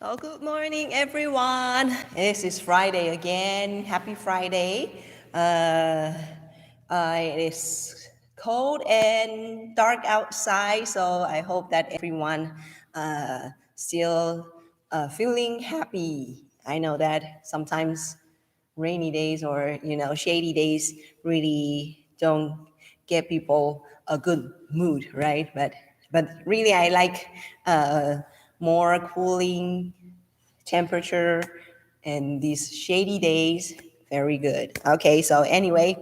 So, good morning, everyone. This is Friday again. Happy Friday. Uh, it is cold and dark outside, so I hope that everyone still feeling happy. I know that sometimes rainy days or shady days really don't get people a good mood, right? But really, I like more cooling temperature and these shady days. Very good. Okay, so anyway,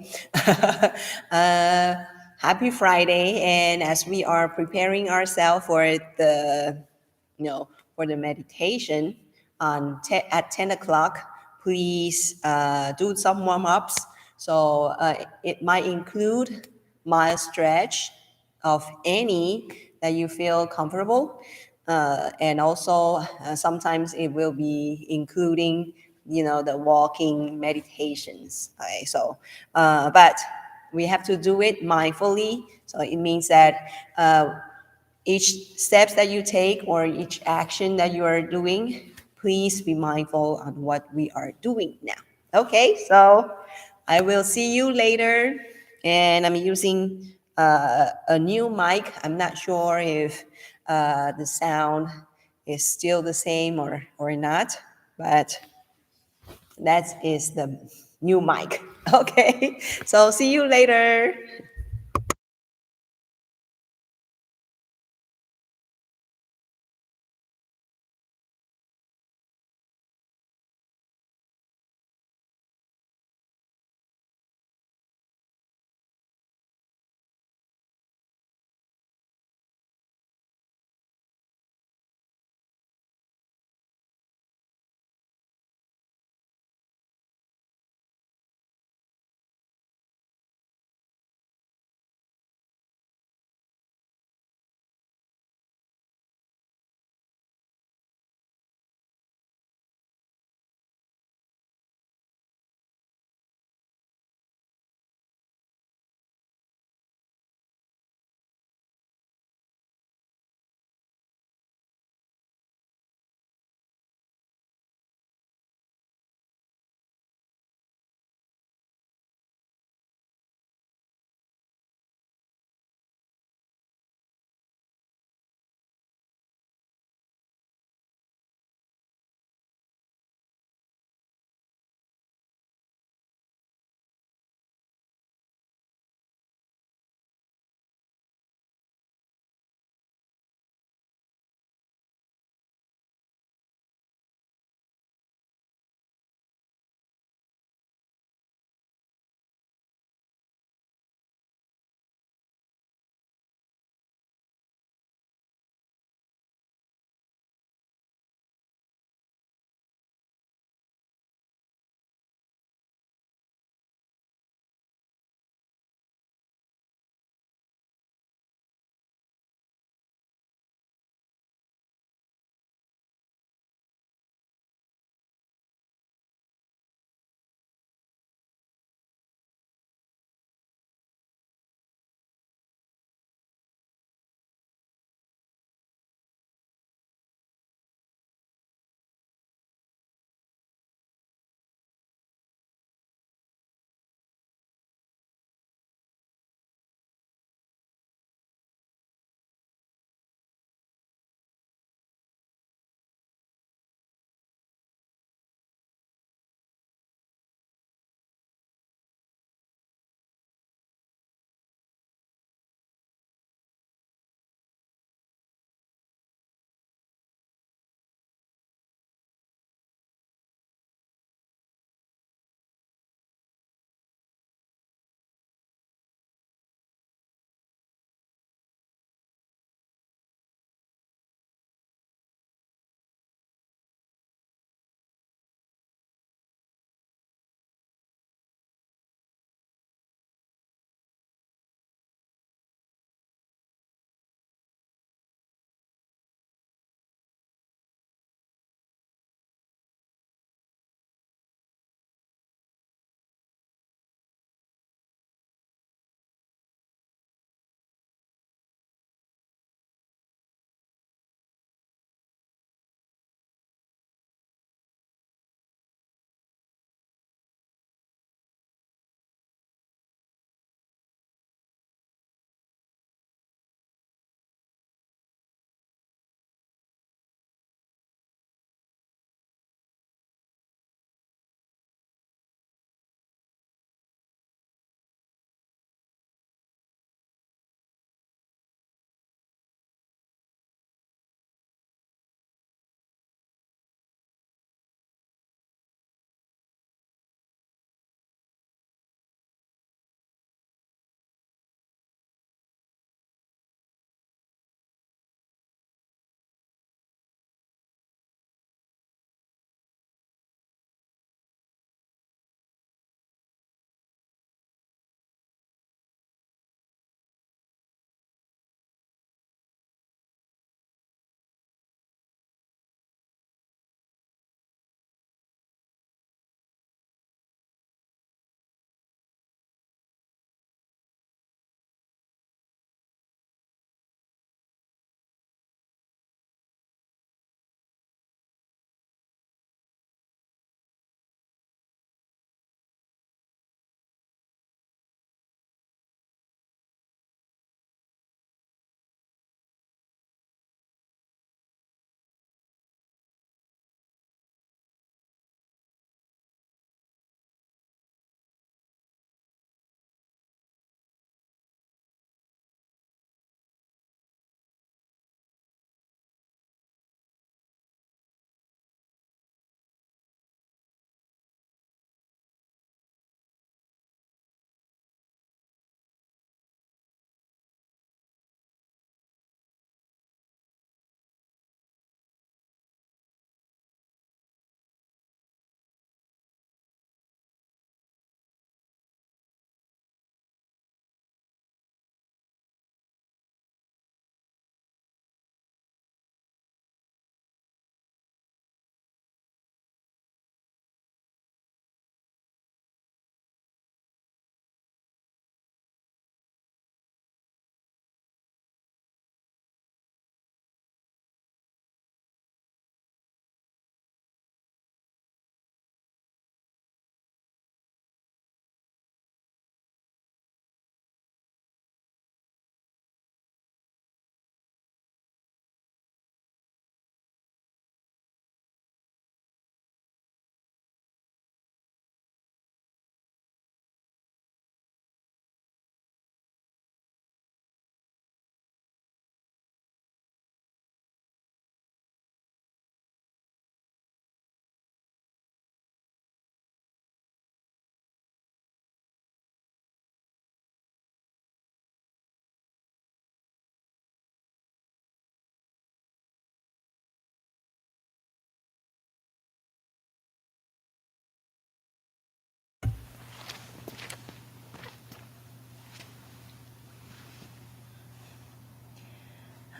uh, happy Friday, and as we are preparing ourselves for the for the meditation at 10 o'clock, please do some warm-ups. So it might include mild stretch of any that you feel comfortable. And also sometimes it will be including, the walking meditations. Okay, so, but we have to do it mindfully. So it means that each steps that you take or each action that you are doing, please be mindful on what we are doing now. Okay, so I will see you later. And I'm using a new mic. I'm not sure if the sound is still the same or not, but that is the new mic. Okay, so see you later.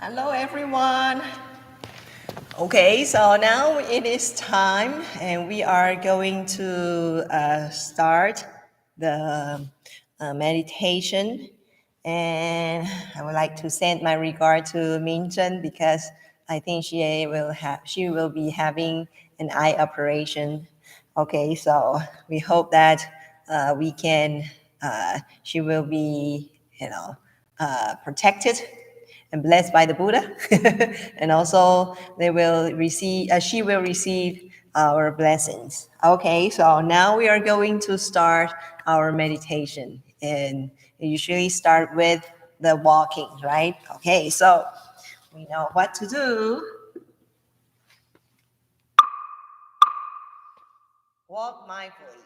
Hello, everyone. Okay, so now it is time, and we are going to start the meditation. And I would like to send my regard to Minjen because I think she will be having an eye operation. Okay, so we hope that we can she will be protected and blessed by the Buddha, and also she will receive our blessings. Okay, so now we are going to start our meditation, and we usually start with the walking, right? Okay, so we know what to do. Walk mindfully.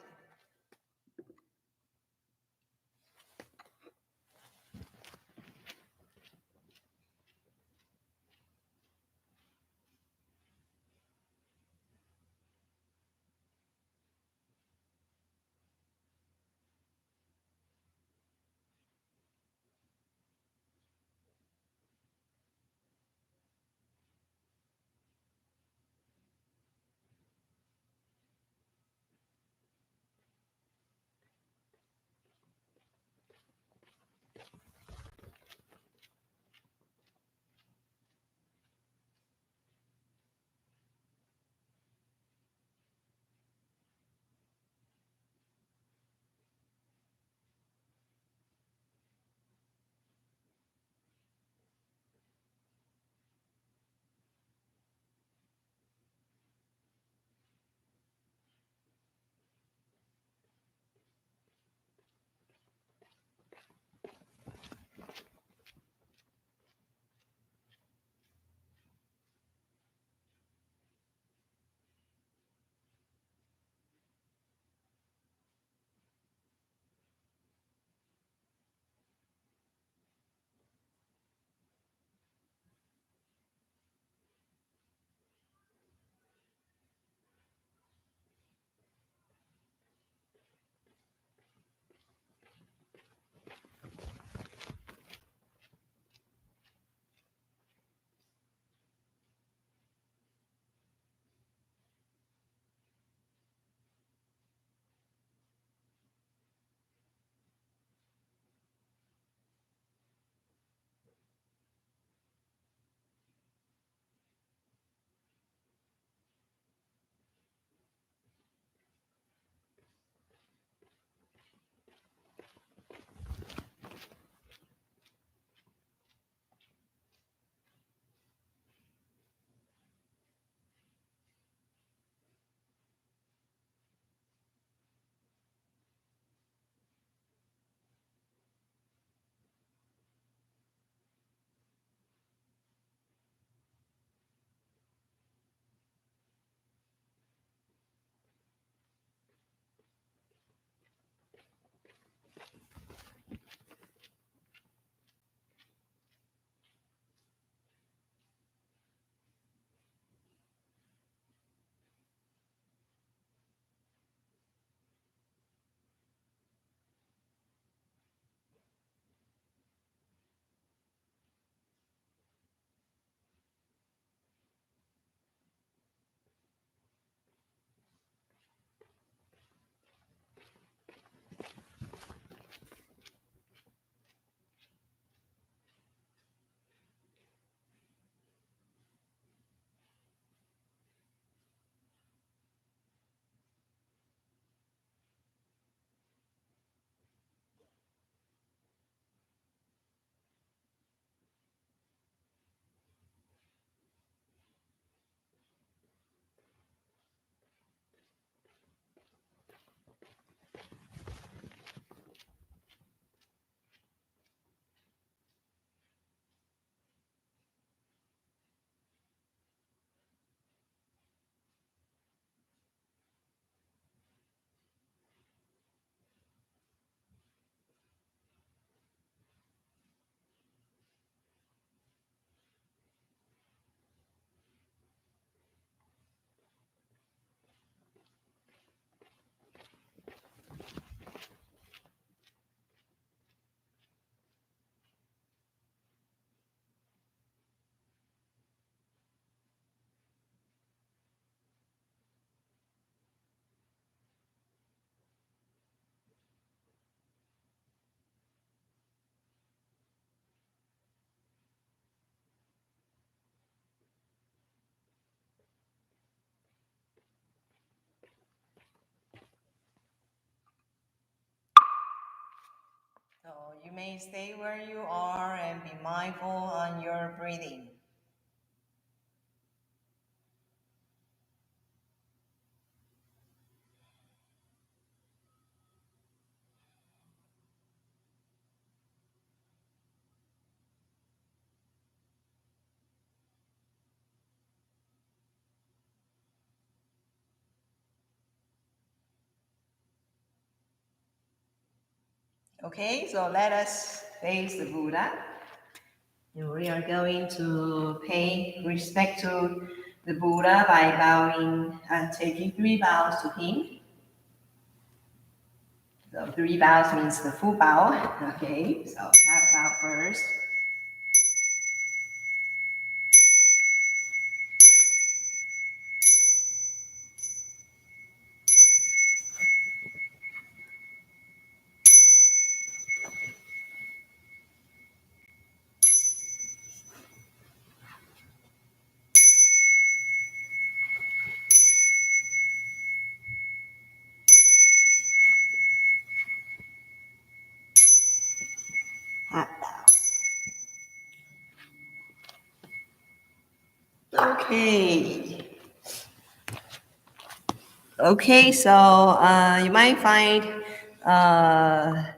You may stay where you are and be mindful on your breathing. Okay, so let us face the Buddha. And we are going to pay respect to the Buddha by bowing and taking 3 bows to him. So 3 bows means the full bow. Okay, so half bow first. Half bow. Okay. Okay, so you might find the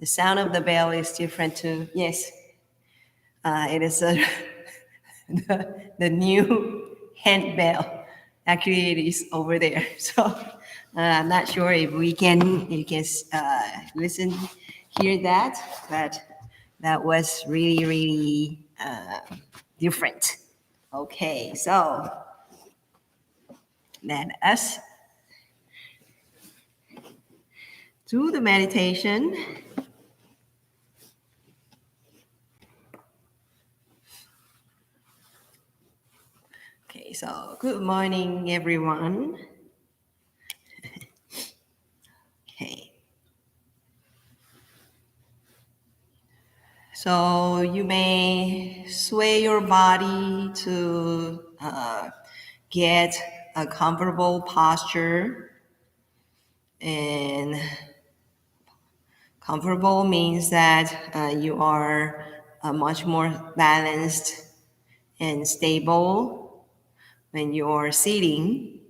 sound of the bell is different too. Yes, it is the new hand bell. Actually, it is over there. So I'm not sure if you can listen, hear that, but that was really, really different. Okay, so let us do the meditation. Okay, so good morning, everyone. Okay. So you may sway your body to get a comfortable posture. And comfortable means that you are much more balanced and stable when you're sitting.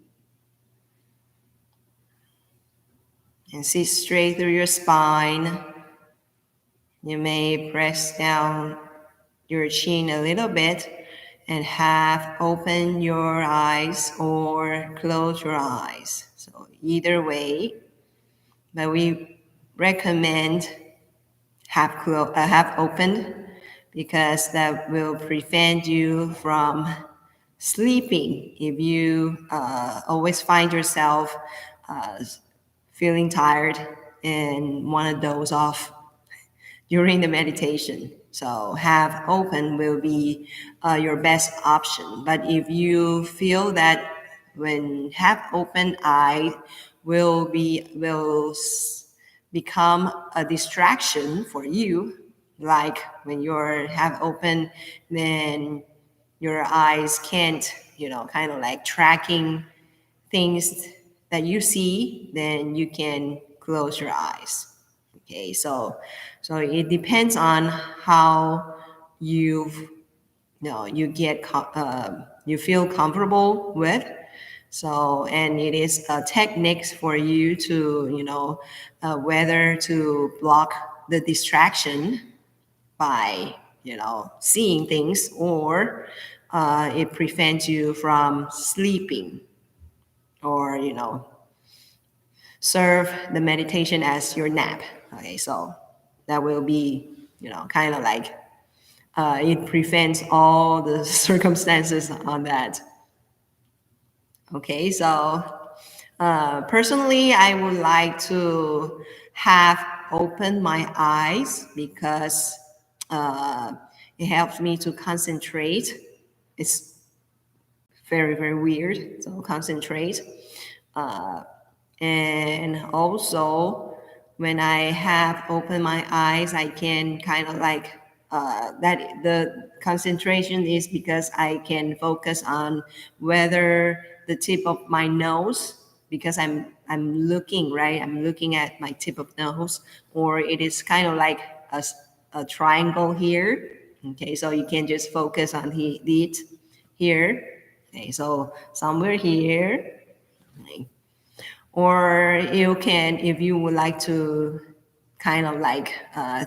And sit straight through your spine. You may press down your chin a little bit and half open your eyes or close your eyes. So either way, but we recommend half opened because that will prevent you from sleeping if you always find yourself uh, feeling tired and want to doze off during the meditation. So half open will be your best option. But if you feel that when half open eye will become a distraction for you, like when you're half open, then your eyes can't, kind of like tracking things that you see, then you can close your eyes. Okay, so it depends on how you you feel comfortable with. So, and it is a techniques for you to whether to block the distraction by seeing things, or it prevents you from sleeping, or serve the meditation as your nap. Okay, so that will be kind of like it prevents all the circumstances on that. Okay, so personally, I would like to have opened my eyes because it helps me to concentrate. It's very, very weird, so concentrate. And also, when I have opened my eyes, I can kind of like that the concentration is because I can focus on whether the tip of my nose, because I'm looking, right, I'm looking at my tip of nose, or it is kind of like a a triangle here. Okay, so you can just focus on it here. Okay, so somewhere here. Okay. Or you can, if you would like to kind of like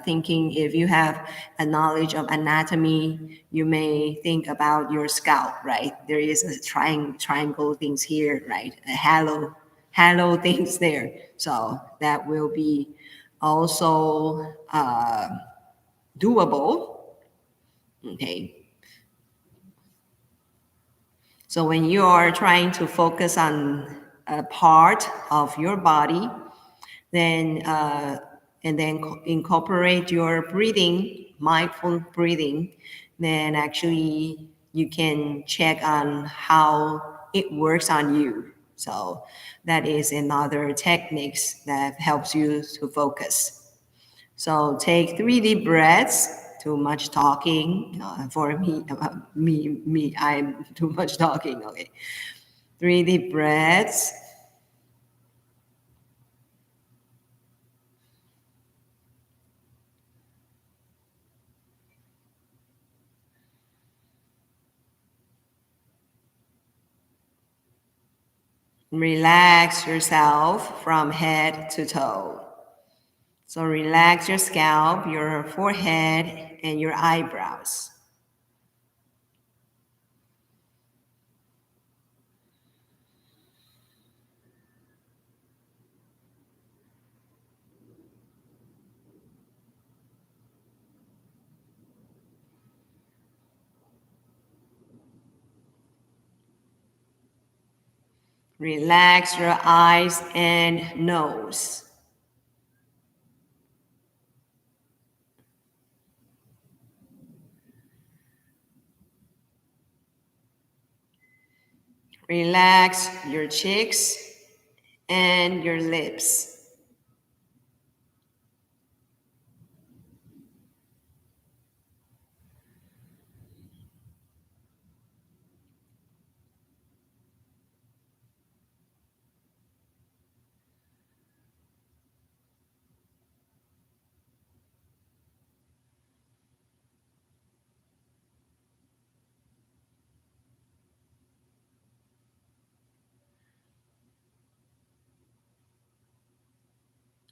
thinking, if you have a knowledge of anatomy, you may think about your scalp, right? There is a triangle things here, right? A halo things there. So that will be also doable. Okay. So when you are trying to focus on a part of your body, then and then incorporate your breathing, mindful breathing, then actually you can check on how it works on you. So that is another techniques that helps you to focus. So take 3 deep breaths. Too much talking for me. I'm too much talking. Okay, 3 deep breaths. Relax yourself from head to toe. So relax your scalp, your forehead, and your eyebrows. Relax your eyes and nose. Relax your cheeks and your lips.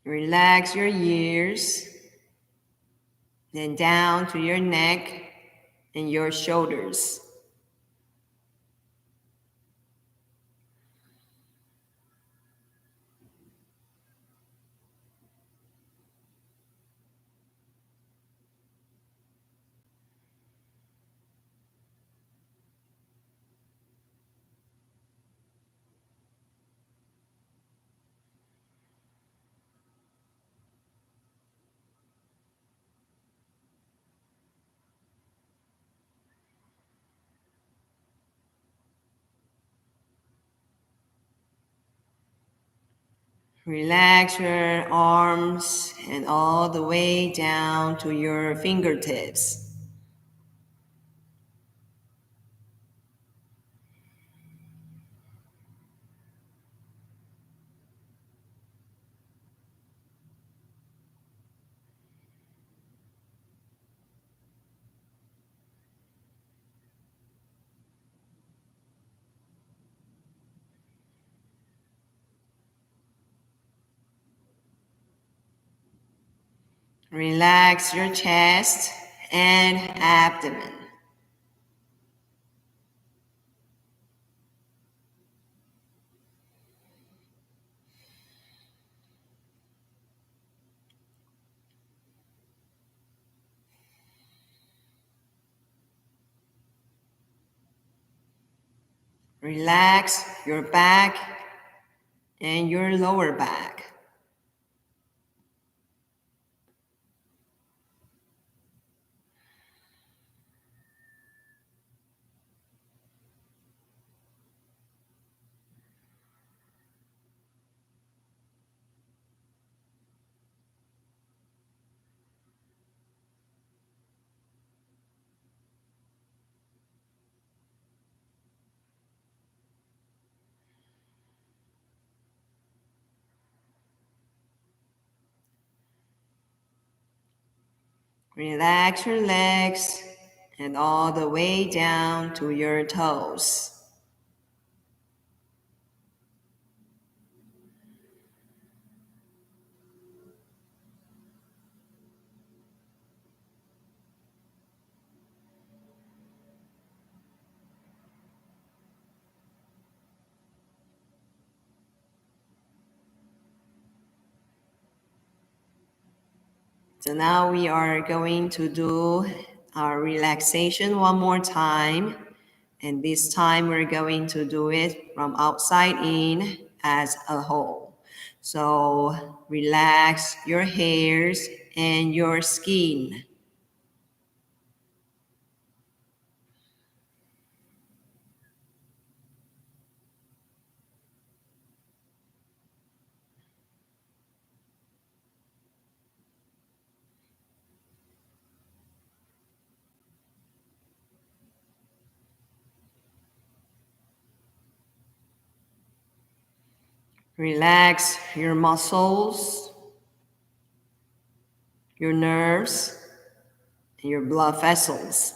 Relax your ears, then down to your neck and your shoulders. Relax your arms and all the way down to your fingertips. Relax your chest and abdomen. Relax your back and your lower back. Relax your legs and all the way down to your toes. So now we are going to do our relaxation one more time. And this time we're going to do it from outside in as a whole. So relax your hairs and your skin. Relax your muscles, your nerves, and your blood vessels.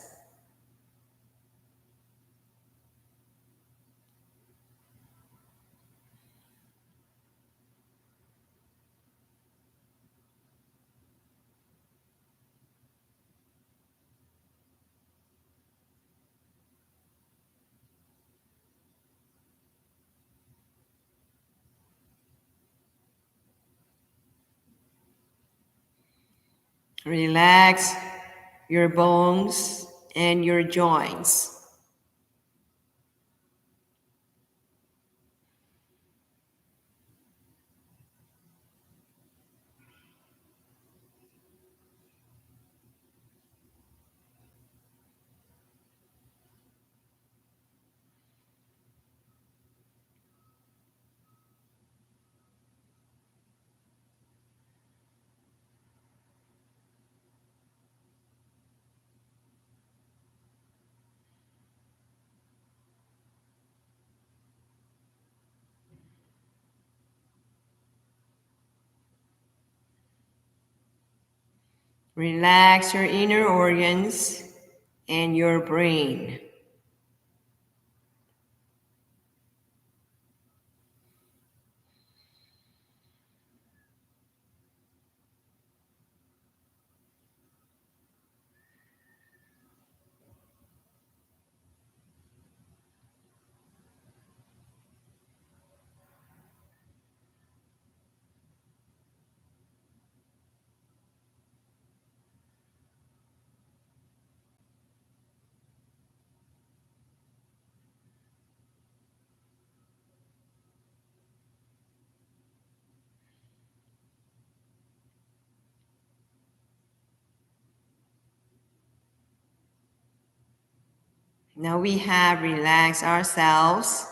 Relax your bones and your joints. Relax your inner organs and your brain. Now we have relaxed ourselves,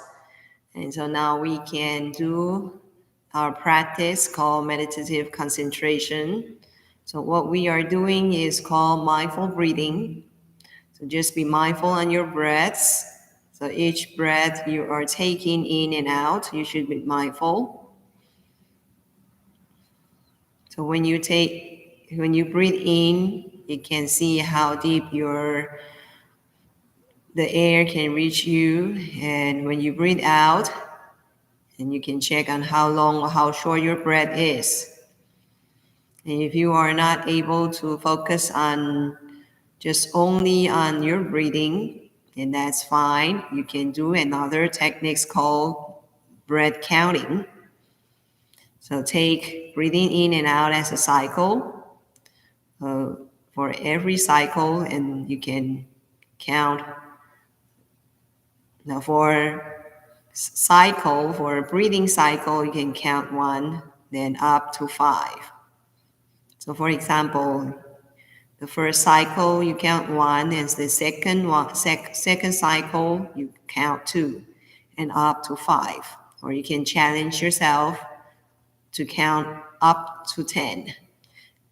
and so now we can do our practice called meditative concentration. So what we are doing is called mindful breathing. So just be mindful on your breaths. So each breath you are taking in and out, you should be mindful. So when you breathe in, you can see how deep the air can reach you, and when you breathe out, and you can check on how long or how short your breath is. And if you are not able to focus on just only on your breathing, then that's fine. You can do another techniques called breath counting. So take breathing in and out as a cycle for every cycle, and you can count. Now for a breathing cycle, you can count 1, then up to 5. So for example, the first cycle you count 1, and the second cycle you count 2, and up to 5. Or you can challenge yourself to count up to 10.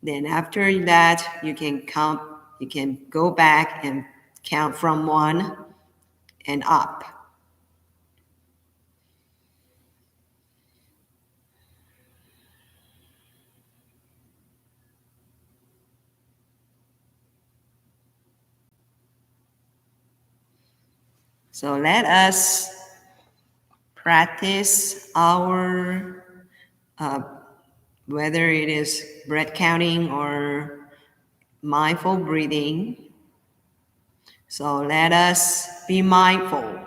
Then after that, you can go back and count from 1 and up. So let us practice our, uh, whether it is breath counting or mindful breathing. So let us be mindful.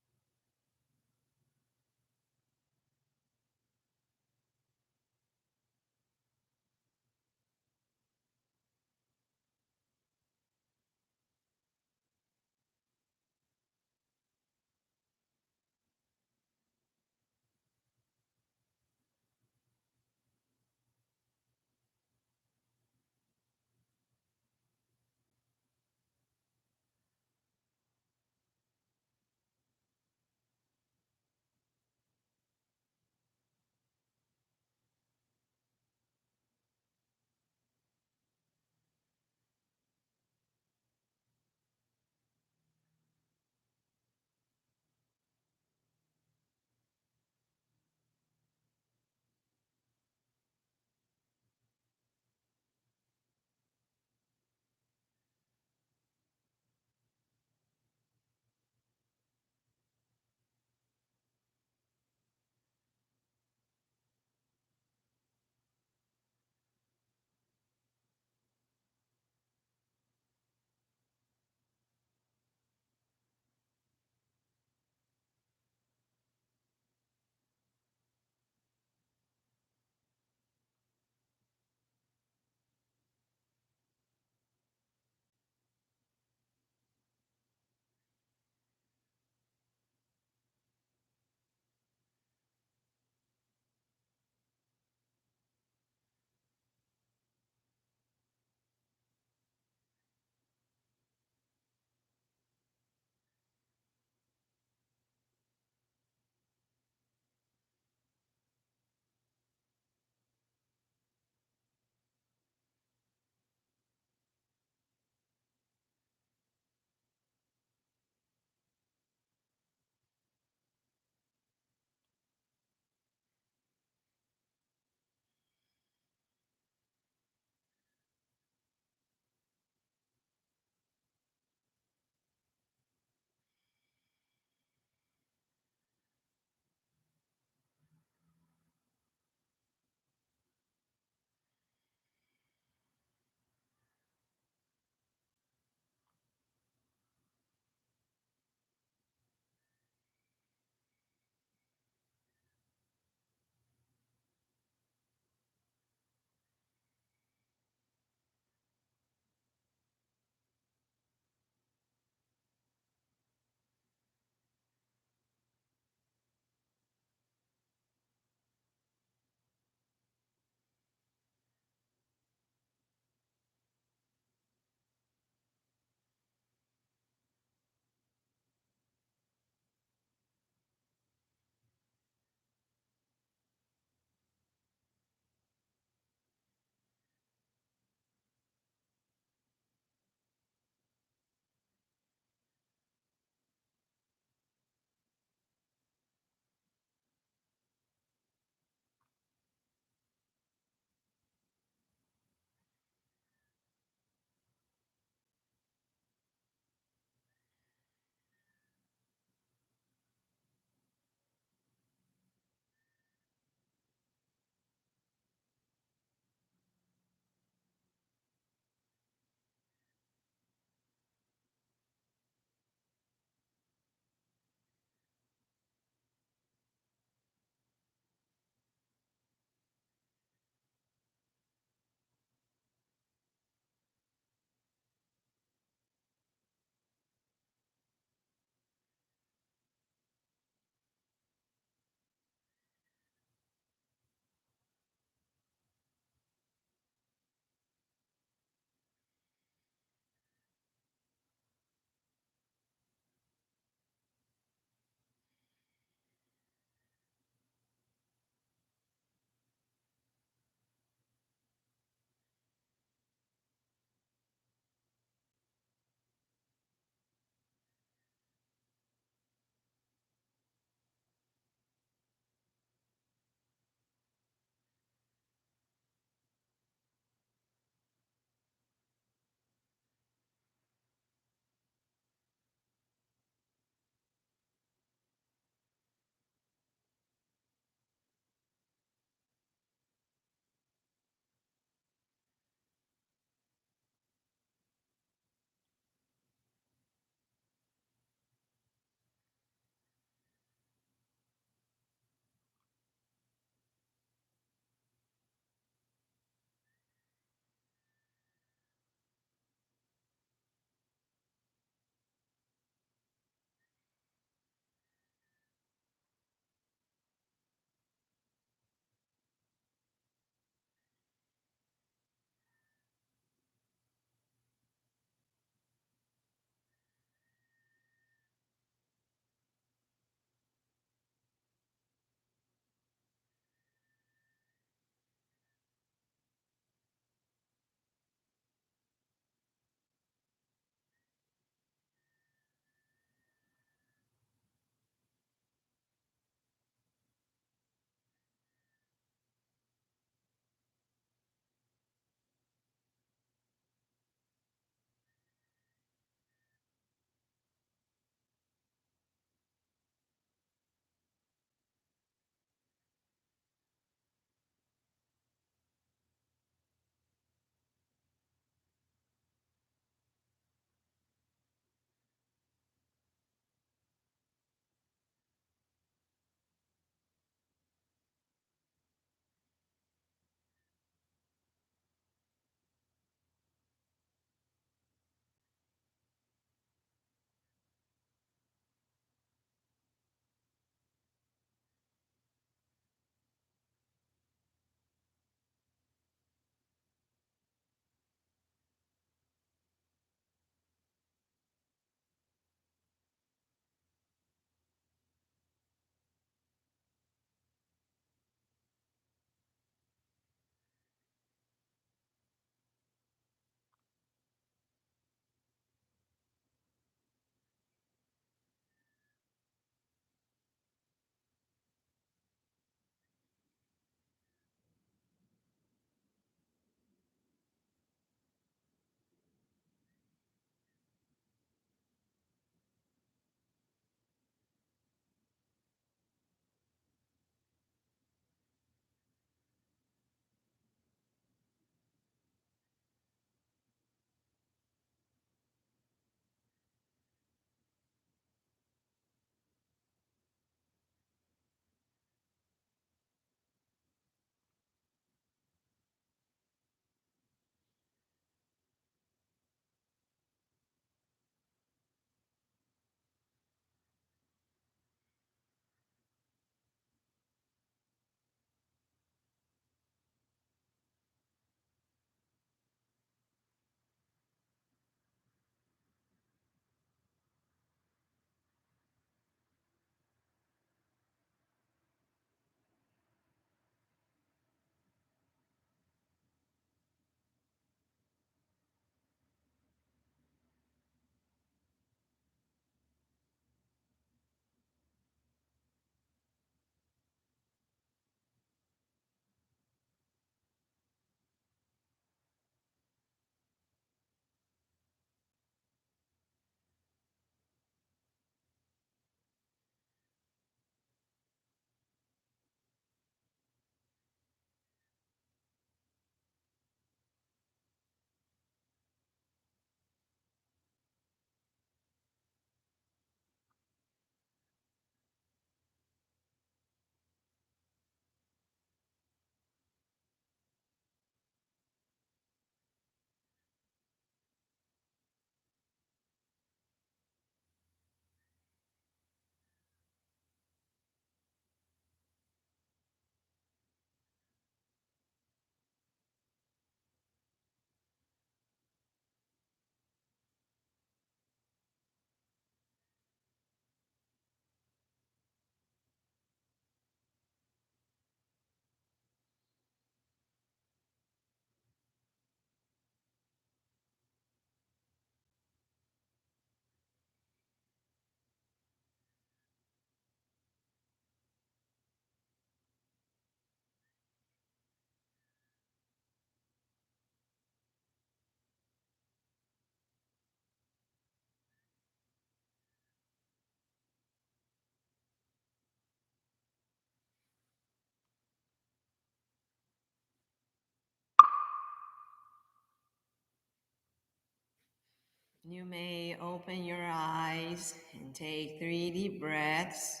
You may open your eyes and take 3 deep breaths,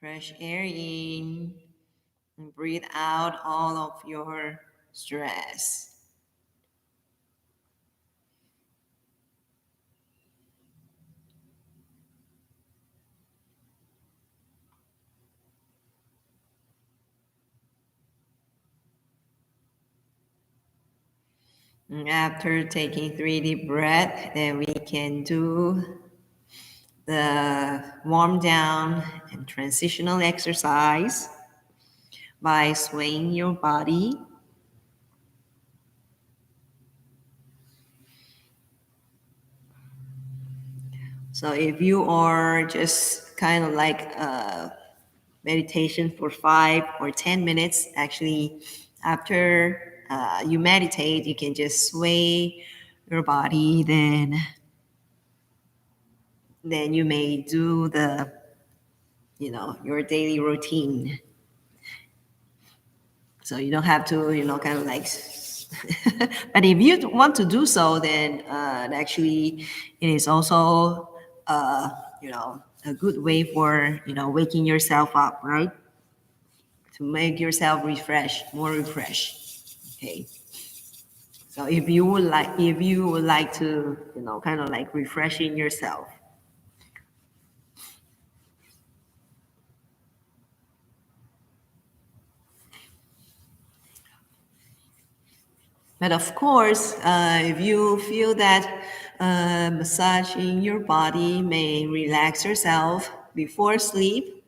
fresh air in, and breathe out all of your stress. And after taking 3 deep breaths, then we can do the warm down and transitional exercise by swaying your body. So if you are just kind of like meditation for 5 or 10 minutes, actually, after you meditate, you can just sway your body. Then you may do the your daily routine. So you don't have to kind of like but if you want to do so, then actually it is also a good way for waking yourself up, right? To make yourself more refreshed. Okay. So if you would like to kind of like refreshing yourself. But of course, if you feel that massaging your body may relax yourself before sleep,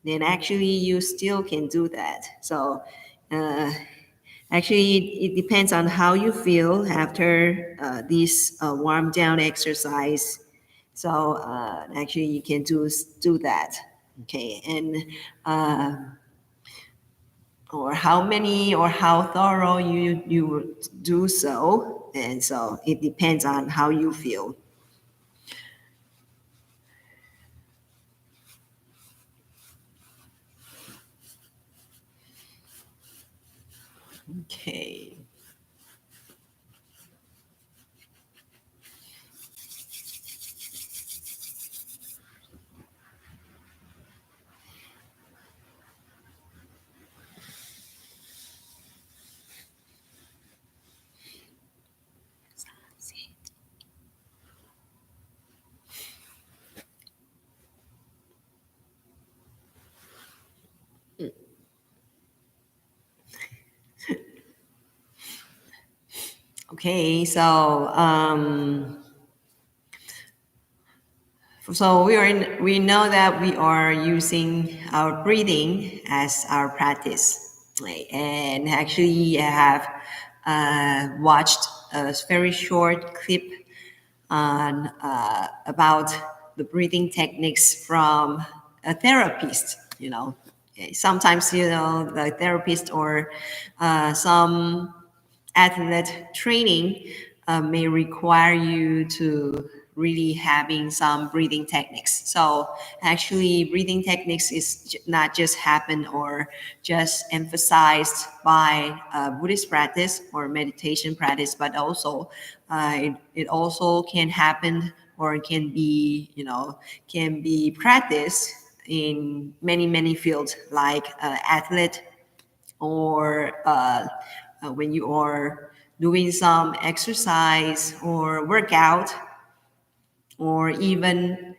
then actually you still can do that. So uh, actually, it depends on how you feel after this warm down exercise. So actually, you can do that. Okay, and or how many or how thorough you would do so, and so it depends on how you feel. Okay. Okay, so we know that we are using our breathing as our practice, right? And actually I have watched a very short clip on about the breathing techniques from a therapist. Sometimes the therapist or some athlete training may require you to really having some breathing techniques. So actually breathing techniques is not just happen or just emphasized by Buddhist practice or meditation practice, but also it also can happen or can be practiced in many fields like athlete or when you are doing some exercise or workout or even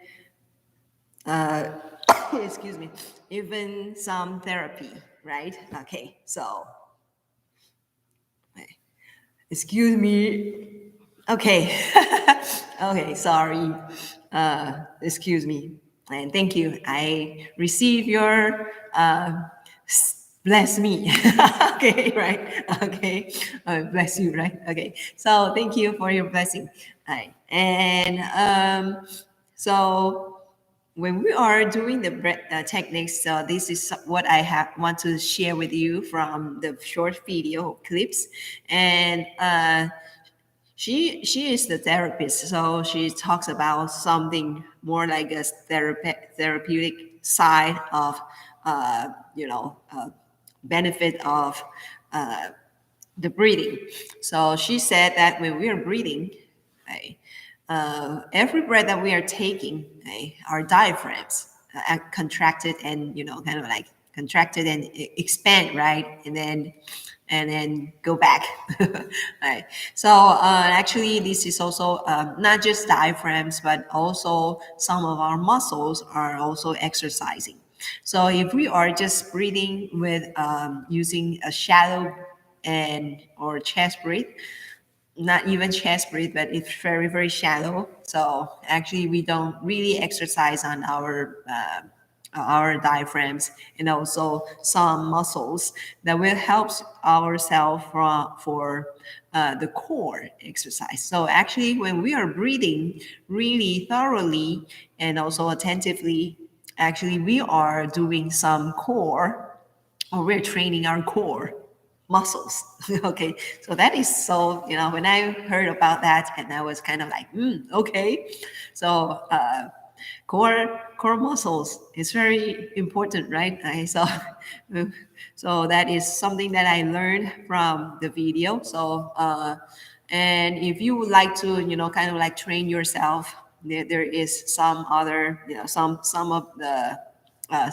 excuse me, even some therapy, right? Okay, so excuse me. Okay. Okay, sorry. Excuse me. And thank you. I receive your bless me. Okay, right? Okay. Bless you, right? Okay. So thank you for your blessing. Right. And so when we are doing the techniques, this is what I want to share with you from the short video clips. And she is the therapist, so she talks about something more like a therapeutic side of benefit of uh, the breathing. So she said that when we are breathing, right, every breath that we are taking, okay, our diaphragms contracted and kind of like contracted and expand, right, and then go back. Right. So actually, this is also not just diaphragms, but also some of our muscles are also exercising. So if we are just breathing with using a shallow and or chest breath, not even chest breathe, but it's very, very shallow. So actually, we don't really exercise on our diaphragms and also some muscles that will help ourselves for the core exercise. So actually, when we are breathing really thoroughly and also attentively, actually we are doing some core, or we're training our core muscles. Okay, so that is so, when I heard about that, and I was kind of like, okay. So core muscles is very important, right? So that is something that I learned from the video. So and if you would like to kind of like train yourself, there is some other, some of the uh,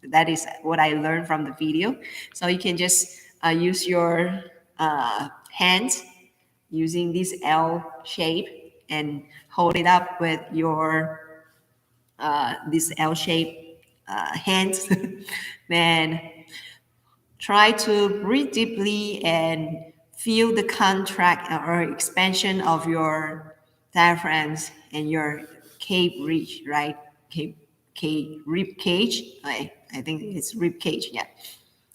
that is what I learned from the video. So you can just use your hands using this L shape and hold it up with your this L shape hands. Then try to breathe deeply and feel the contract or expansion of your diaphragms and your cave reach, right? Rib cage. I think it's rib cage. Yeah,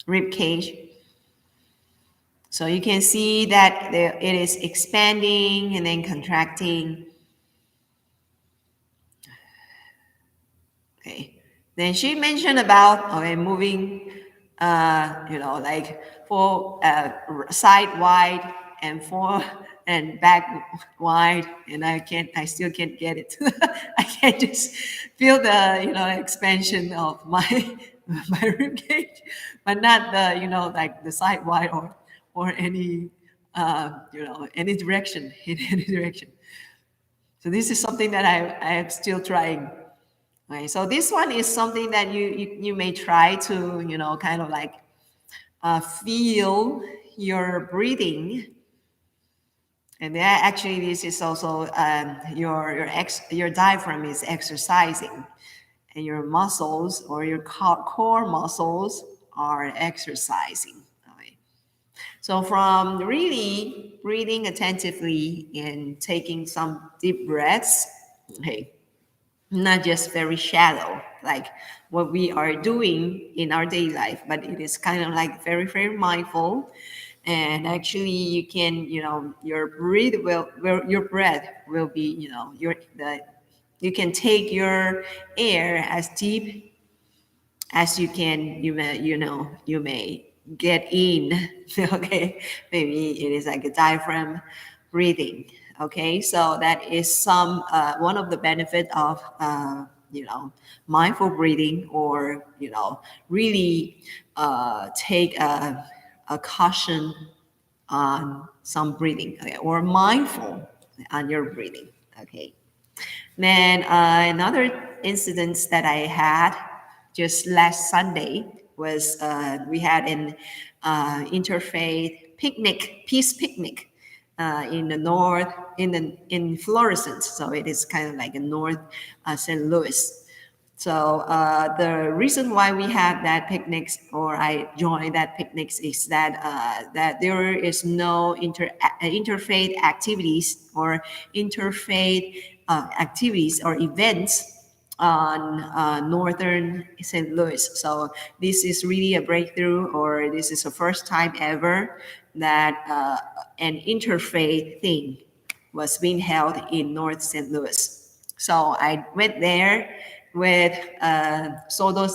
rib cage. So you can see that it is expanding and then contracting. Okay. Then she mentioned about moving, like for side wide and for and back wide, and I still can't get it. I can't just feel the expansion of my my rib cage, but not the like the side wide or any any direction in any direction. So this is something that I am still trying. Right. So this one is something that you may try to kind of like feel your breathing, and then actually this is also your diaphragm is exercising, and your muscles or your core muscles are exercising. Right. So from really breathing attentively and taking some deep breaths, okay, not just very shallow like what we are doing in our daily life, but it is kind of like very, very mindful. And actually you can your breath will be you can take your air as deep as you can. You may get in. Okay, maybe it is like a diaphragm breathing. Okay, so that is some one of the benefit of mindful breathing, or really take a caution on some breathing, okay, or mindful on your breathing. Okay. Then another incident that I had just last Sunday was we had an interfaith picnic, peace picnic, in the north, in Florissant. So it is kind of like a north St. Louis. So the reason why we have that picnics, or I joined that picnics, is that that there is no interfaith activities or interfaith activities or events on northern St. Louis. So this is really a breakthrough, or this is the first time ever that an interfaith thing was being held in North St. Louis. So I went there with Sodo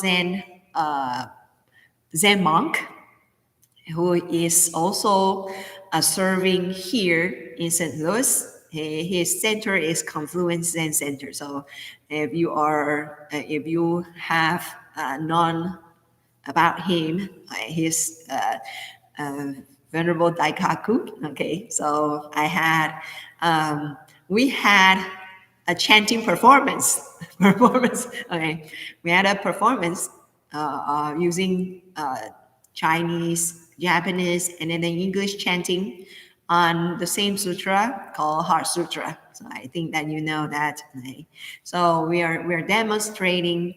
Zen monk, who is also serving here in St. Louis. His center is Confluence Zen Center. So if you have known about him, his Venerable Daikaku. Okay, so we had a chanting performance. Performance. Okay, we had a performance using Chinese, Japanese, and then the English chanting on the same sutra called Heart Sutra. So I think that you know that. Okay? So we are demonstrating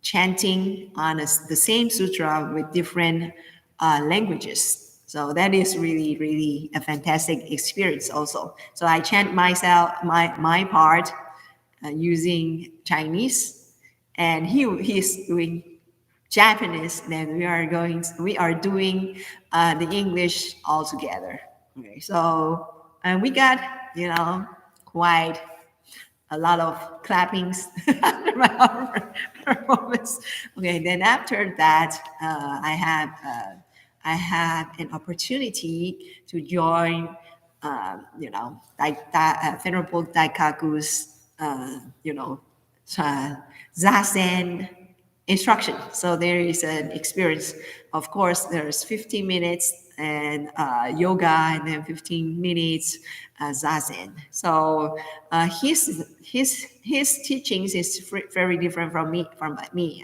chanting on the same sutra with different languages. So that is really, really a fantastic experience also. So I chant myself, my part using Chinese, and he's doing Japanese. Then we are doing the English all together. Okay, so and we got quite a lot of clappings after our performance. Okay, then after that, I had an opportunity to join, Venerable Daikaku's, uh, Zazen instruction. So there is an experience. Of course, there's 15 minutes and yoga, and then 15 minutes zazen. So his teachings is very different from me.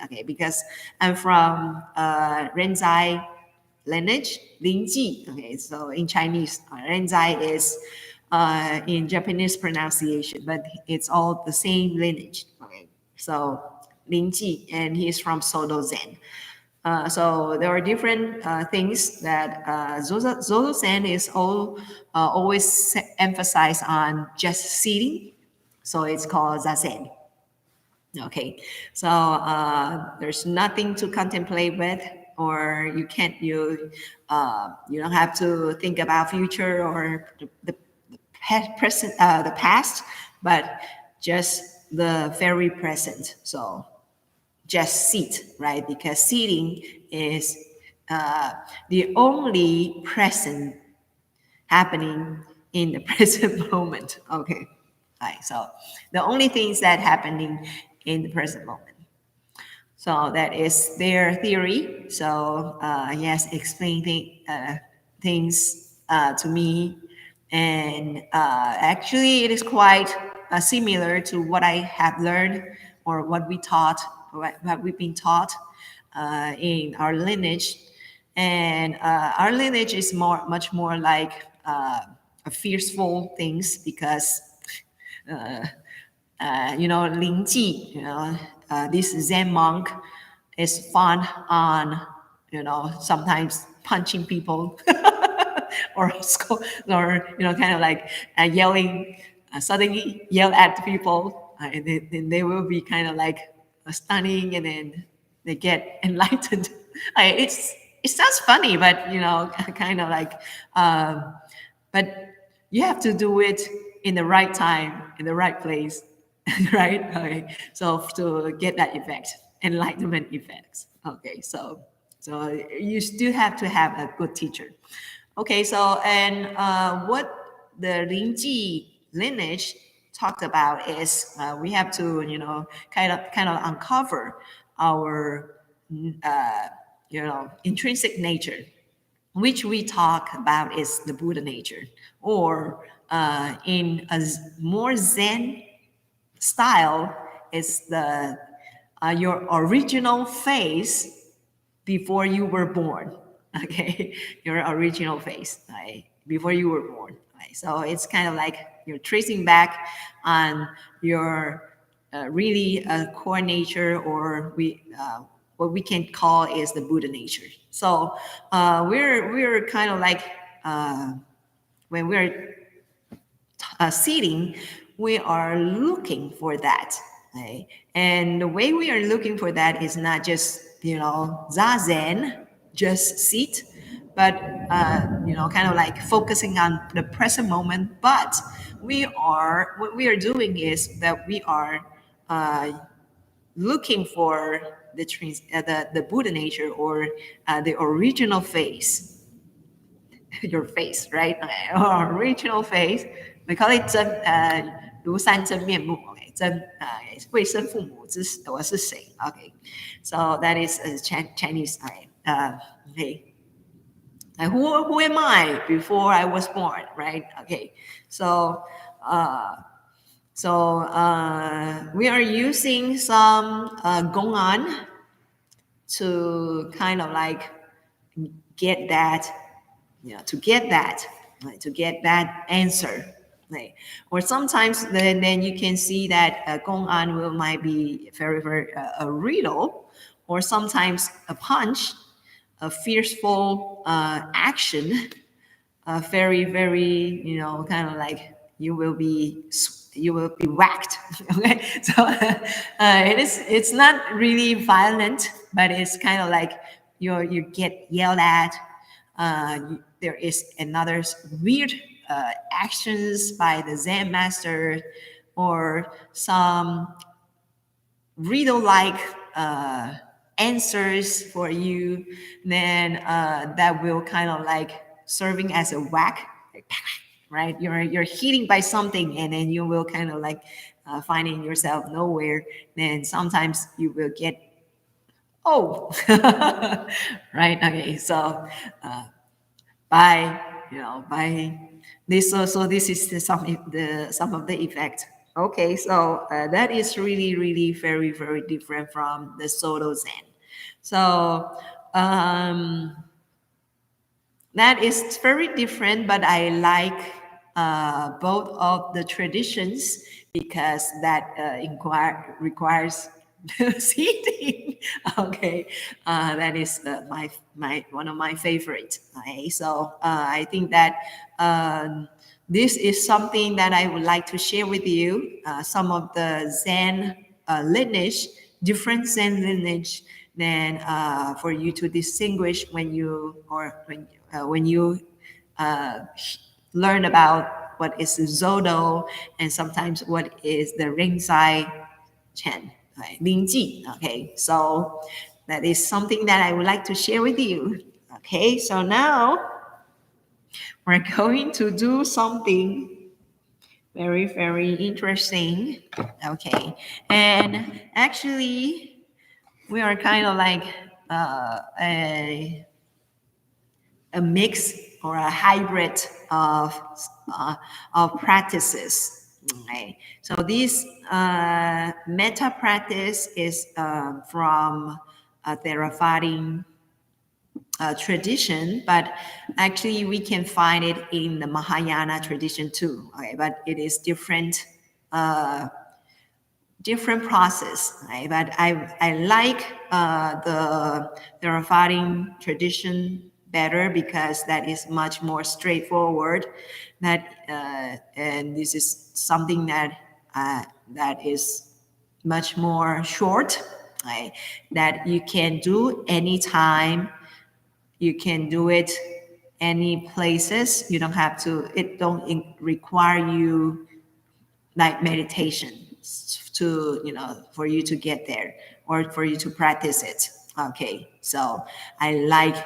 Okay, because I'm from Renzai lineage, Lingji. Okay, so in Chinese, Renzai is in Japanese pronunciation, but it's all the same lineage. Okay, so Lingji, and he's from Sodo Zen. So there are different things that Zodo Zen is always emphasized on just sitting. So it's called Zazen. Okay, so there's nothing to contemplate with, or you don't have to think about future or the present, the past, but just the very present. So just sit, right? Because sitting is the only present happening in the present moment. Okay, right. So the only things that happening in the present moment. So that is their theory. So yes, explain things to me, and actually, it is quite similar to what I have learned or what we taught, what we've been taught in our lineage. And our lineage is much more like a fearful things because Ling Ji, this Zen monk is fond on, sometimes punching people or kind of like yelling, suddenly yell at people, and then they will be kind of like stunning, and then they get enlightened. It sounds funny, but kind of like, but you have to do it in the right time, in the right place, right? Okay. So to get that effect, enlightenment effects. Okay. So you still have to have a good teacher. Okay. So and what the Lingji lineage talked about is we have to kind of uncover our intrinsic nature, which we talk about is the Buddha nature, or in a more Zen style, is the your original face before you were born. Okay, your original face, right? Before you were born. Right? So it's kind of like you're tracing back on your really core nature, or what we can call is the Buddha nature. So we're kind of like when we're sitting, we are looking for that. Right? And the way we are looking for that is not just zazen, just sit, but kind of like focusing on the present moment. But what we are doing is that we are looking for the Buddha nature, or the original face, your face, right? Okay. Or original face. We call it 庐山真面目。Okay, 真为生父母之我是谁 Okay, so that is a Chinese. Okay. Who am I before I was born, right? Okay, so So we are using some Gong'an to kind of like get that, to get that, right, to get that answer. Right. Or sometimes then you can see that Gong'an will might be very a riddle, or sometimes a punch, a fearful action, very kind of like you will be whacked. Okay, so it's not really violent, but it's kind of like you get yelled at. There is another weird actions by the Zen master, or some riddle like answers for you, then that will kind of like serving as a whack, right? You're hitting by something, and then you will kind of like finding yourself nowhere. Then sometimes you will get, oh, right? Okay, so by by this, so this is some of the effect. Okay, so that is really very different from the Soto Zen. So that is very different, but I like both of the traditions, because that requires seating. Okay, that is my one of my favorite. Okay, so I think that this is something that I would like to share with you. Some of the Zen lineage, different Zen lineage, then for you to distinguish when you uh, learn about what is Zodo, and sometimes what is the Ringsai Chen, right? Lingji. Okay, so that is something that I would like to share with you. Okay, so now we're going to do something very interesting. Okay, and actually we are kind of like a mix or a hybrid of practices. Okay. So this metta practice is from a Theravada tradition, but actually we can find it in the Mahayana tradition too. Okay, but it is uh, different process. Right? But I like the Theravada tradition better, because that is much more straightforward. That and this is something that is much more short. Right? That you can do anytime. You can do it any places. You don't have to. It don't require you like meditation to for you to get there, or for you to practice it. Okay, so I like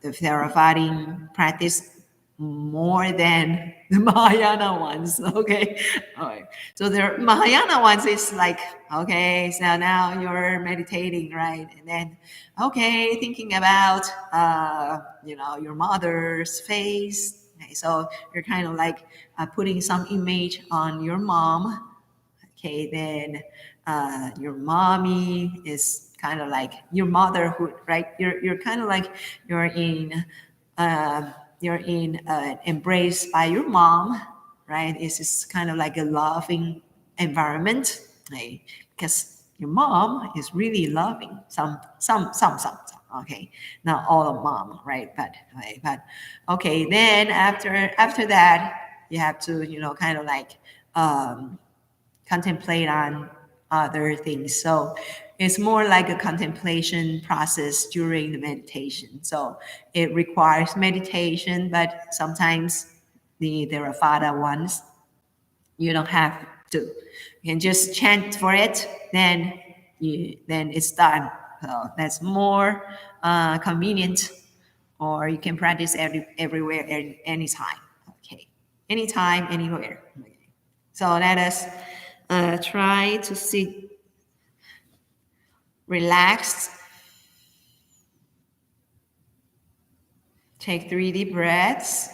the Theravada practice more than the Mahayana ones. Okay, all right. So the Mahayana ones is like, okay, so now you're meditating, right? And then okay, thinking about your mother's face. Okay, so you're kind of like putting some image on your mom. Okay, then your mommy is kind of like your motherhood, right? You're kind of like you're in uh, embraced by your mom, right? It's just kind of like a loving environment, right? Because your mom is really loving. Some. Okay, not all of mom, right? But right, but okay. Then after that, you have to kind of like um, contemplate on other things. So it's more like a contemplation process during the meditation. So it requires meditation, but sometimes the Theravada ones, you don't have to. You can just chant for it, then it's done. So that's more convenient, or you can practice everywhere, anytime. Okay, anytime, anywhere. Okay. So let us try to sit relaxed. Take 3 deep breaths.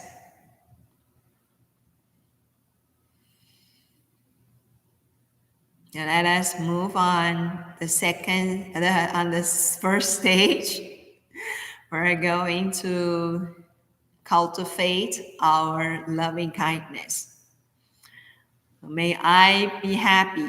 And let us move on on the first stage. We're going to cultivate our loving kindness. May I be happy.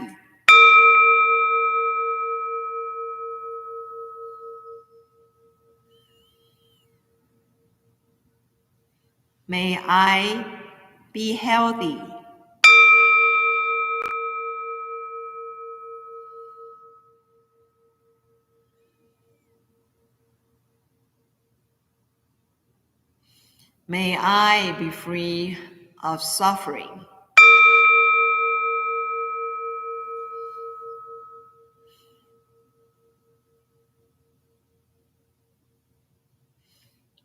May I be healthy. May I be free of suffering.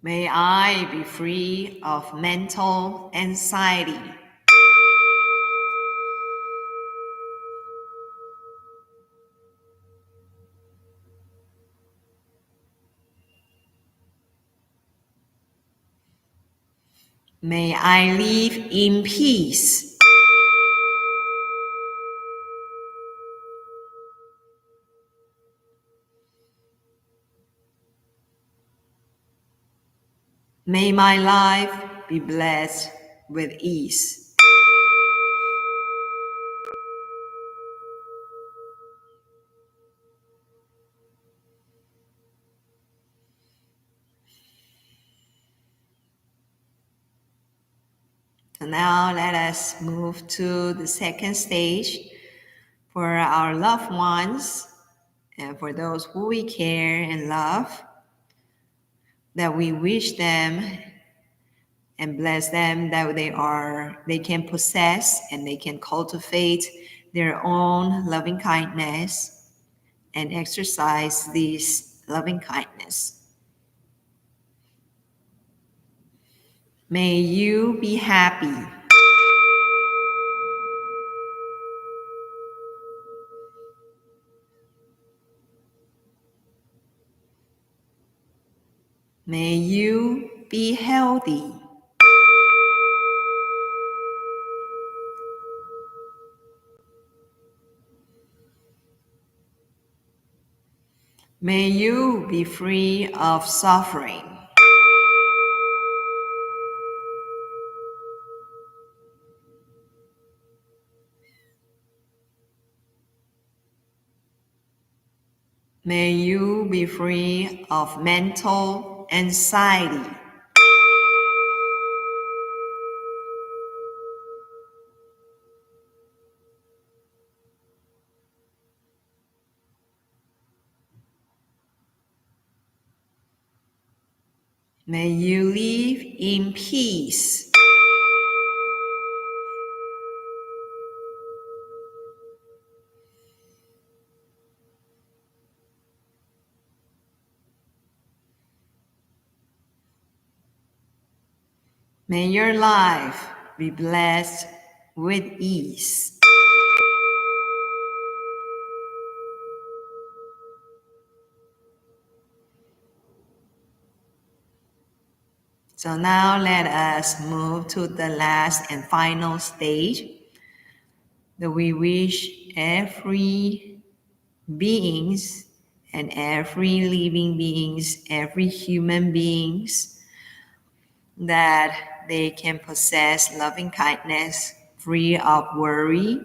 May I be free of mental anxiety. May I live in peace. May my life be blessed with ease. So now let us move to the second stage for our loved ones and for those who we care and love, that we wish them and bless them that they can possess and they can cultivate their own loving kindness and exercise this loving kindness. May you be happy. May you be healthy. May you be free of suffering. May you be free of mental anxiety. May you live in peace. May your life be blessed with ease. So now let us move to the last and final stage, that we wish every beings and every living beings, every human beings, that they can possess loving kindness, free of worry,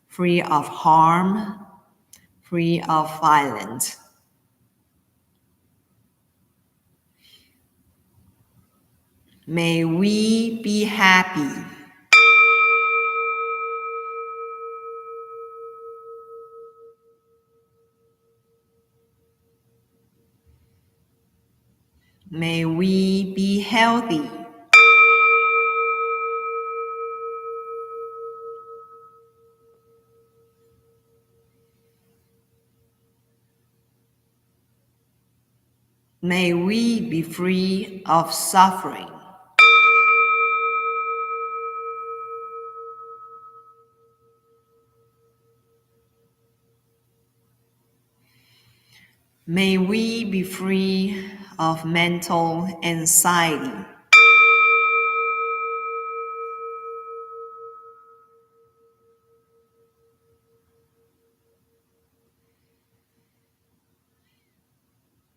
free of harm, free of violence. May we be happy. May we be healthy. May we be free of suffering. May we be free of mental anxiety.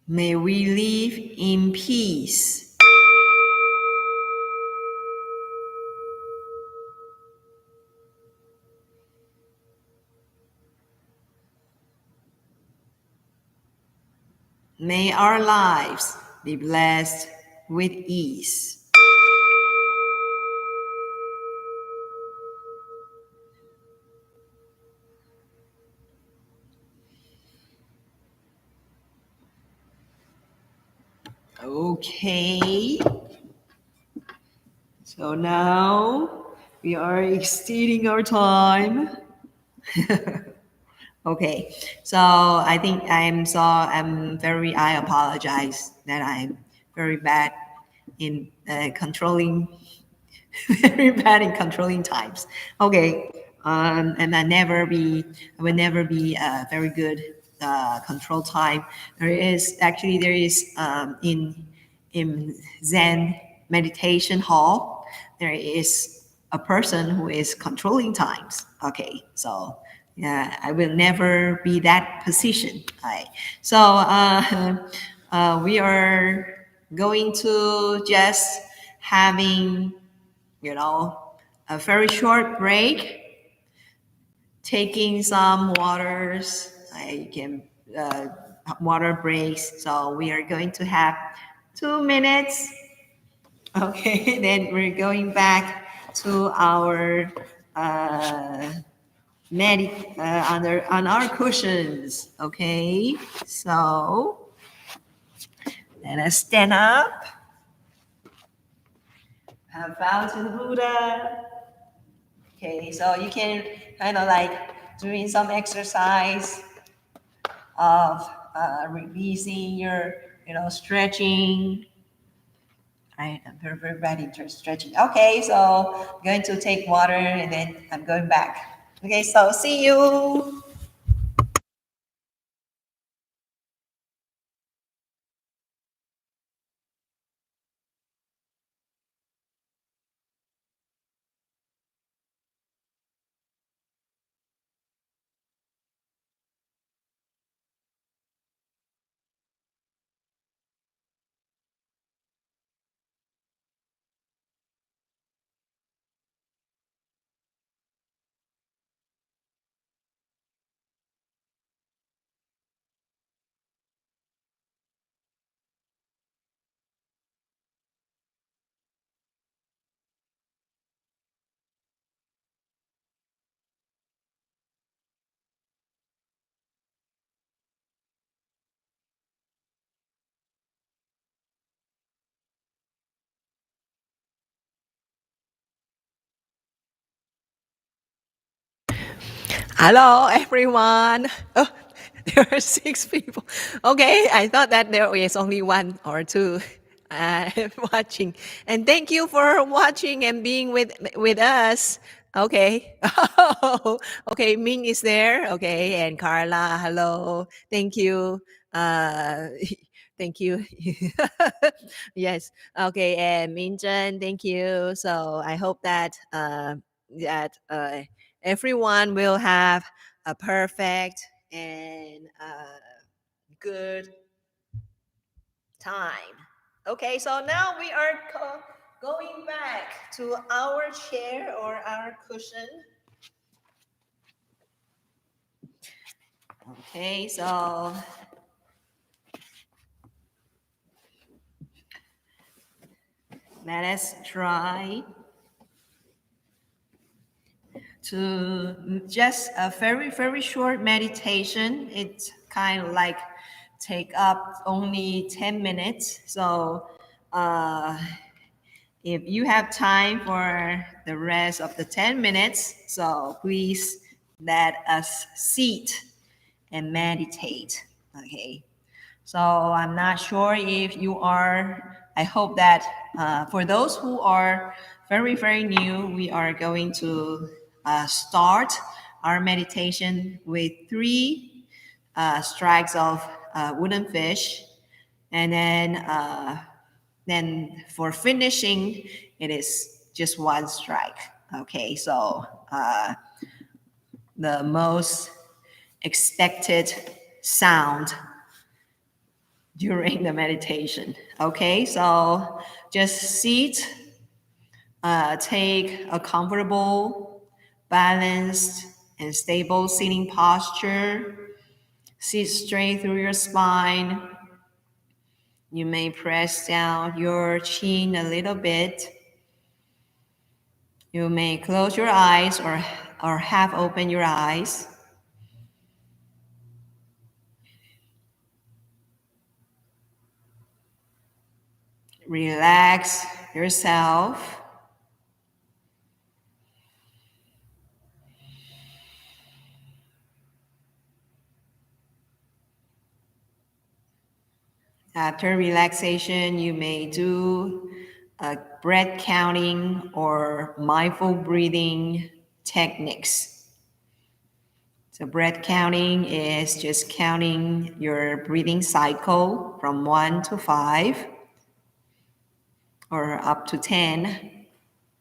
May we live in peace. May our lives be blessed with ease. Okay, so now we are exceeding our time. Okay, so I apologize that I'm very bad in controlling, very bad in controlling times. Okay, and I will never be very good control time. There is in Zen meditation hall, there is a person who is controlling times. Okay, so yeah, I will never be that position. Right. So we are going to just having, a very short break, taking some waters. I can water breaks. So we are going to have 2 minutes. Okay, then we're going back to our on our cushions. Okay, so let us stand up. Have bow to the Buddha. Okay, so you can kind of like doing some exercise of releasing your, stretching. Right, I'm very, very ready to stretching. Okay, so I'm going to take water and then I'm going back. Okay, so see you. Hello, everyone. Oh, there are 6 people. Okay, I thought that there was only one or two watching. And thank you for watching and being with us. Okay. Oh, okay. Ming is there. Okay, and Carla. Hello. Thank you. Uh, thank you. Yes. Okay, and Minjen. Thank you. So I hope that everyone will have a perfect and good time. Okay, so now we are going back to our chair or our cushion. Okay, so let us try to just a very, very short meditation. It's kind of like take up only 10 minutes. So uh, if you have time for the rest of the 10 minutes, so please let us sit and meditate. Okay. So I'm not sure if you are, I hope that for those who are very, very new, we are going to start our meditation with 3 strikes of wooden fish. And then for finishing, it is just 1 strike. Okay, so the most expected sound during the meditation. Okay, so just sit, take a comfortable, balanced, and stable sitting posture. Sit straight through your spine. You may press down your chin a little bit. You may close your eyes or half open your eyes. Relax yourself. After relaxation, you may do a breath counting or mindful breathing techniques. So breath counting is just counting your breathing cycle from 1 to 5 or up to 10.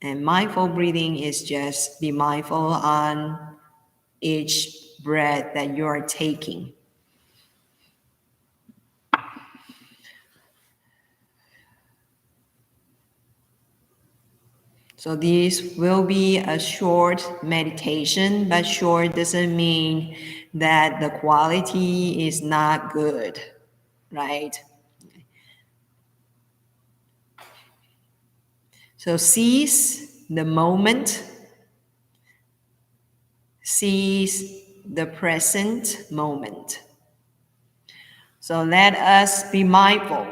And mindful breathing is just be mindful on each breath that you are taking. So this will be a short meditation, but short doesn't mean that the quality is not good, right? So seize the moment, seize the present moment. So let us be mindful.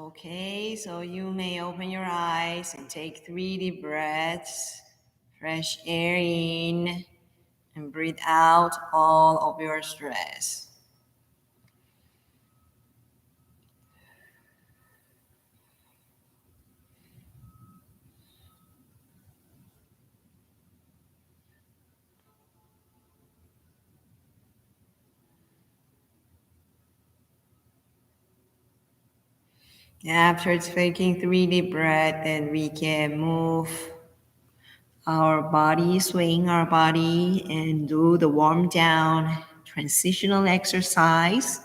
Okay, so you may open your eyes and take 3 deep breaths, fresh air in, and breathe out all of your stress. After taking 3 deep breaths, then we can move our body, swing our body, and do the warm down transitional exercise.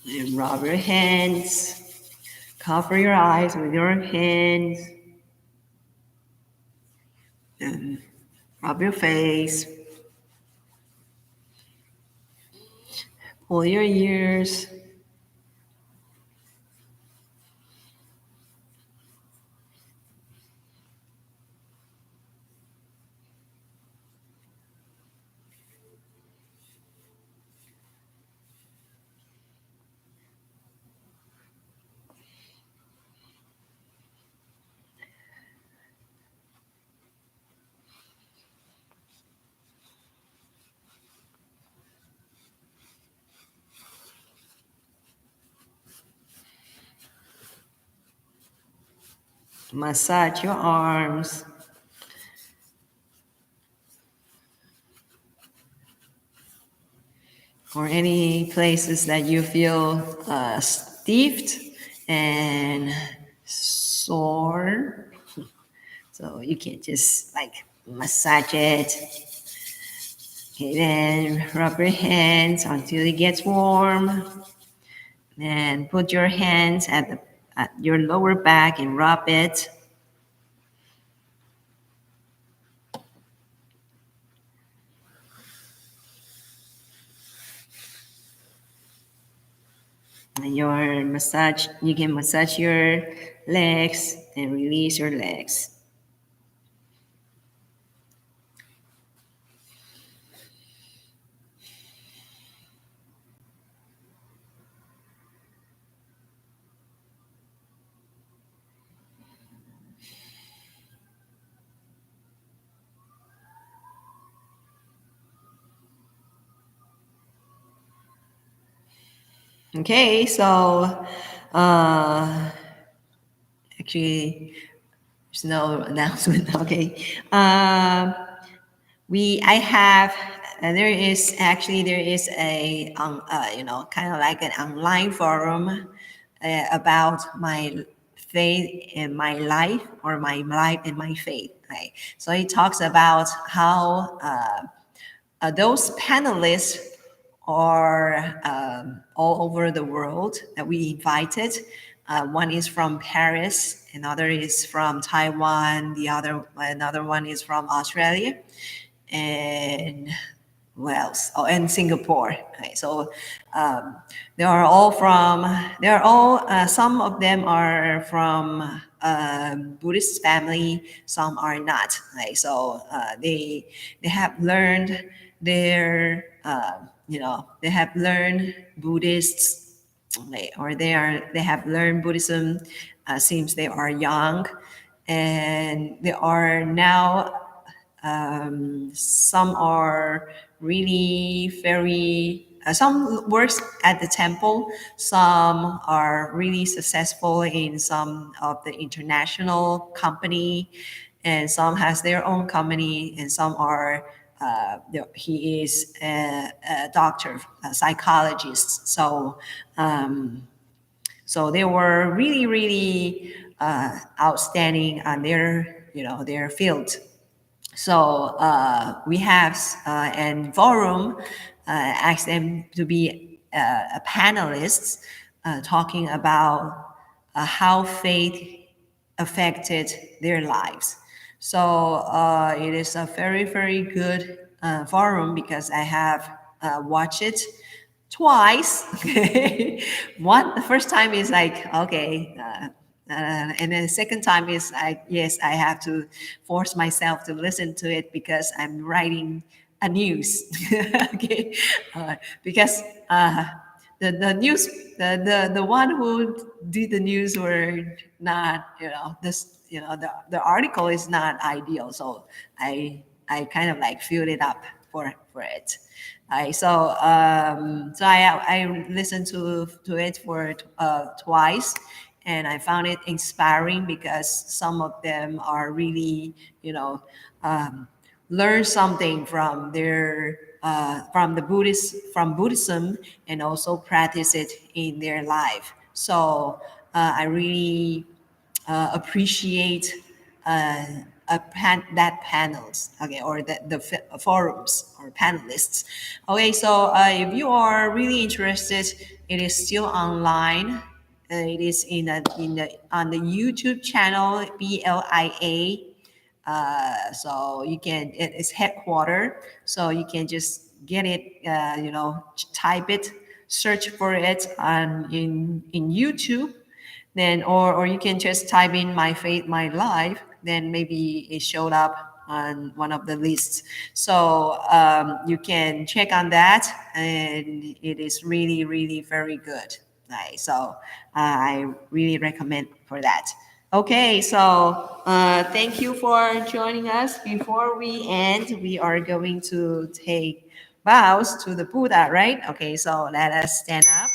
And rub your hands, cover your eyes with your hands, and rub your face, pull your ears. Massage your arms. Or any places that you feel stiffed and sore. So you can just like massage it. Okay, then rub your hands until it gets warm. And put your hands at your lower back and rub it. And you can massage your legs and release your legs. Okay, so uh, actually, there's no announcement. Okay, I have there is a kind of like an online forum about my faith and my life, or my life and my faith. Right? So it talks about how those panelists are all over the world that we invited. One is from Paris, another is from Taiwan, another one is from Australia, and who else? Oh, and Singapore. Right? So they are all from. They are all. Some of them are from Buddhist family. Some are not. Right? So they have learned their. They have learned Buddhists, right? Or they have learned Buddhism since they are young, and they are now some are really very, some works at the temple, some are really successful in some of the international company, and some has their own company, and some are he is a doctor, a psychologist. So they were really, really outstanding on their field. So we have an forum, asked them to be a panelists talking about how faith affected their lives. So it is a very, very good forum because I have watched it twice. Okay, the first time is like okay, and then the second time is like yes, I have to force myself to listen to it because I'm writing a news. Okay, because the news the one who did the news were not this the article is not ideal, so I kind of like filled it up for it. I listened to it for twice, and I found it inspiring because some of them are really um, learn something from their from Buddhism, and also practice it in their life. So I really appreciate uh, that panels, okay, or the forums or panelists. Okay, so if you are really interested, it is still online. It is in the on the YouTube channel BLIA. So you can it's headquarter, so you can just get it, type it, search for it on in YouTube, then or you can just type in my faith my life, then maybe it showed up on one of the lists. So you can check on that, and it is really really very good. Right, so I really recommend for that. Okay, so thank you for joining us. Before we end, we are going to take vows to the Buddha, right? Okay, so let us stand up.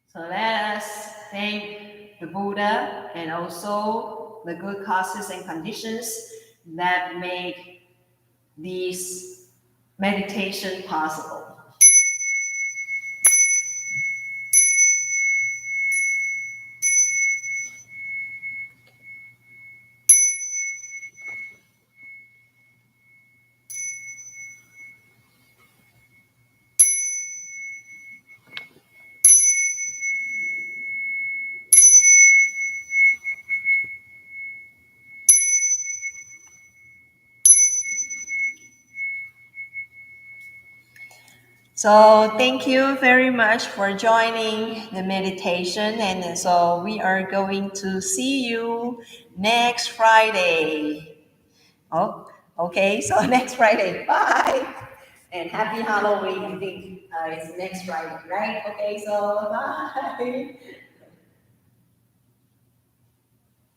So let us thank the Buddha and also the good causes and conditions that make this meditation possible. So thank you very much for joining the meditation. And so we are going to see you next Friday. Oh, okay. So next Friday. Bye. And happy Halloween. I think it's next Friday, right? Okay. So bye.